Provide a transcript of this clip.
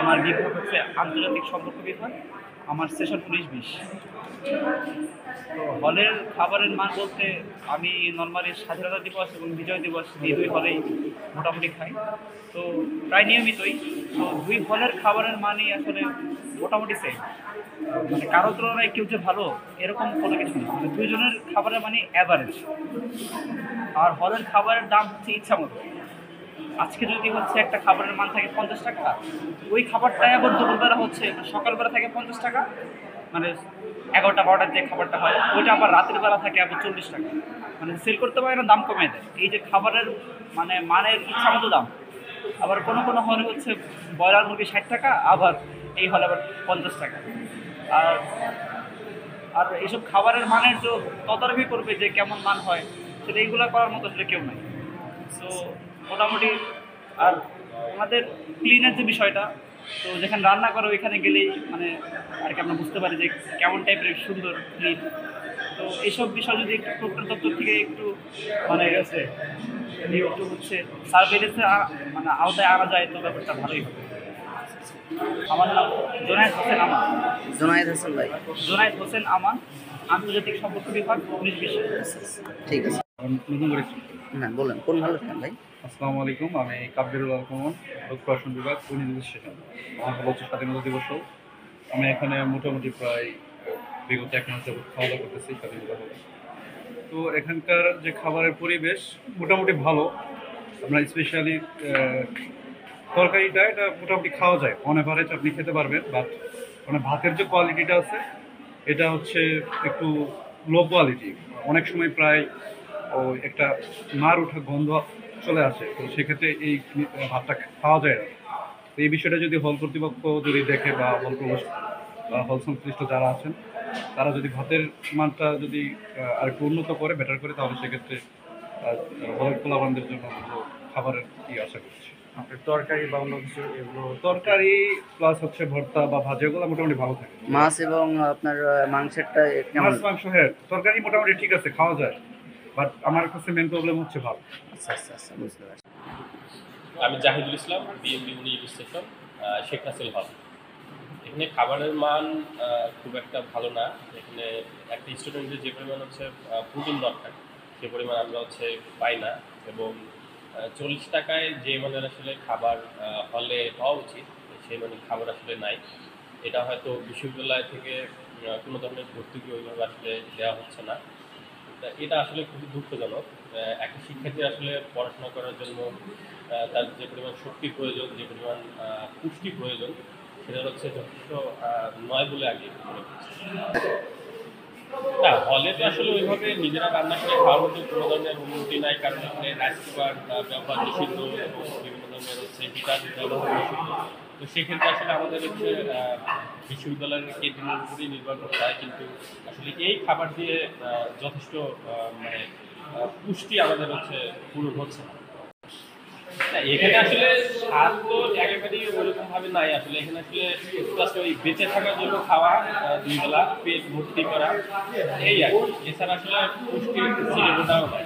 আমার বিভাগ হচ্ছে আন্তর্জাতিক সম্পর্ক বিভাগ। আমার সেশন 19-20। তো হলের খাবারের মান বলতে আমি নর্মালি স্বাধীনতা দিবস এবং বিজয় দিবস এই 2 হলেই মোটামুটি খাই। তো প্রায় নিয়মিতই। তো 2 হলের খাবারের মানই আসলে মোটামুটি সেম। মানে কারো তুলনায় কেউ যে ভালো এরকম কোনো কিছু না। মানে 2 জনের খাবারের মানে অ্যাভারেজ। আর হলের খাবারের দাম হচ্ছে ইচ্ছা মতো। আজকে যদি হচ্ছে একটা খাবারের মান থাকে 50 টাকা, ওই খাবারটাই আবার দুপুরবেলা হচ্ছে সকালবেলা থাকে 50 টাকা, মানে 11টা-12টার যে খাবারটা হয় ওইটা আবার রাতের বেলা থাকে আবার 40 টাকা। মানে সেল করতে পারে না, দাম কমে দেয়। এই যে খাবারের মানে মানের ইচ্ছা মতো দাম। আবার কোনো কোনো হলে হচ্ছে ব্রয়লার মুরগি 60 টাকা, আবার এই হলে আবার 50 টাকা। আর আর এইসব খাবারের মানের যে তদারকি করবে যে কেমন মান হয়, সেটা এইগুলো করার মতো আসলে কেউ নাই। তো মোটামুটি আর আমাদের ক্লিনের যে বিষয়টা, তো যেখানে রান্না করে ওইখানে গেলেই মানে আর কি আমরা বুঝতে পারি যে কেমন টাইপের সুন্দর ক্লিন। তো এইসব বিষয় যদি একটু প্রক্টর দপ্তর থেকে একটু মানে গেছে একটু হচ্ছে সার্ভেলেন্সে মানে আওতায় আনা যায় তো ব্যাপারটা ভালোই হবে। আমার নাম জোনায়েদ হোসেন আমান। জোনায়েদ হাসান ভাই। জোনায়েদ হোসেন আমান, আন্তর্জাতিক সম্পর্ক বিভাগ, 19-20। ঠিক আছে। নতুন করে না বলেন, কোন ভালো আছেন ভাই? আসসালামু আলাইকুম, আমি কাব্বিরুল আলকমন, লোক প্রশাসন বিভাগ, 19 স্টেশন। আমার হলো হচ্ছে স্বাধীনতা দিবসও। আমি এখানে মোটামুটি প্রায় বিগত 1 মাস যাবত খাওয়া দাওয়া করতেছি স্বাধীনতা হলে। তো এখানকার যে খাবারের পরিবেশ মোটামুটি ভালো। আমরা স্পেশালি তরকারিটা এটা মোটামুটি খাওয়া যায়, অন এভারেজ আপনি খেতে পারবেন। বাট মানে ভাতের যে কোয়ালিটিটা আছে এটা হচ্ছে একটু লো কোয়ালিটি। অনেক সময় প্রায় একটা মার ওঠা গন্ধ চলে আসে। তো সেক্ষেত্রে এই ভাতটা খাওয়া যায় না। তো এই বিষয়টা যদি হল কর্তৃপক্ষ যদি দেখে বা হল প্রবেশ বা হল সংশ্লিষ্ট যারা আছেন তারা যদি ভাতের মানটা যদি আর একটু উন্নত করে, বেটার করে, তাহলে সেক্ষেত্রে হলের পোলাপানদের জন্য ভালো খাবারের আশা করছি। আপনার তরকারি বা অন্য কিছু এগুলো তরকারি প্লাস হচ্ছে ভর্তা বা ভাজি, এগুলো মোটামুটি ভালো থাকে। মাছ এবং আপনার মাংসেরটা কেমন? মাছ মাংস, হ্যাঁ, তরকারি মোটামুটি ঠিক আছে, খাওয়া যায়। বাট আমার কাছে মেন প্রবলেম হচ্ছে ভাত। আচ্ছা আচ্ছা আচ্ছা, বুঝতে পারছি। আমি জাহিদুল ইসলাম, বিএমবি 19 স্টেশন, শেখ নাসিল হল। এখানে খাবারের মান খুব একটা ভালো না। এখানে একটা স্টুডেন্টের যে পরিমাণ হচ্ছে প্রোটিন দরকার সে পরিমাণ আমরা হচ্ছে পাই না। এবং 40 টাকায় যে মানের আসলে খাবার হলে হওয়া উচিত সেই মানের খাবার আসলে নাই। এটা হয়তো বিশ্ববিদ্যালয় থেকে কোনো ধরনের ভর্তুকি ওইভাবে আসলে দেওয়া হচ্ছে না। এটা আসলে খুবই দুঃখজনক। একটা শিক্ষার্থী আসলে পড়াশোনা করার জন্য তার যে পরিমাণ শক্তির প্রয়োজন, যে পরিমাণ পুষ্টি প্রয়োজন, সেটা হচ্ছে যথেষ্ট নয় বলে আগে মনে করছি। না, হলে তো আসলে ওইভাবে নিজেরা রান্না করে খাওয়ার মতো কোনো ধরনের অনুমতি নাই, কারণ এখানে রাইস কুকার ব্যবহার নিষিদ্ধ এবং বিভিন্ন ধরনের হচ্ছে হিটার ব্যবহার নিষিদ্ধ। তো সেক্ষেত্রে আসলে আমাদের হচ্ছে বিশ্ববিদ্যালয়ের কেন্দ্রের উপরেই নির্ভর করতে হয়। কিন্তু আসলে এই খাবার দিয়ে যথেষ্ট মানে পুষ্টি আমাদের হচ্ছে পূরণ হচ্ছে না। এখানে আসলে স্বাদ তো একেবারেই ওরকমভাবে নাই। আসলে এখানে আসলে জাস্ট ওই বেঁচে থাকার জন্য খাওয়া, 2 বেলা পেট ভর্তি করা, এই আর কি। এছাড়া আসলে পুষ্টির সিলেবসটাও নাই।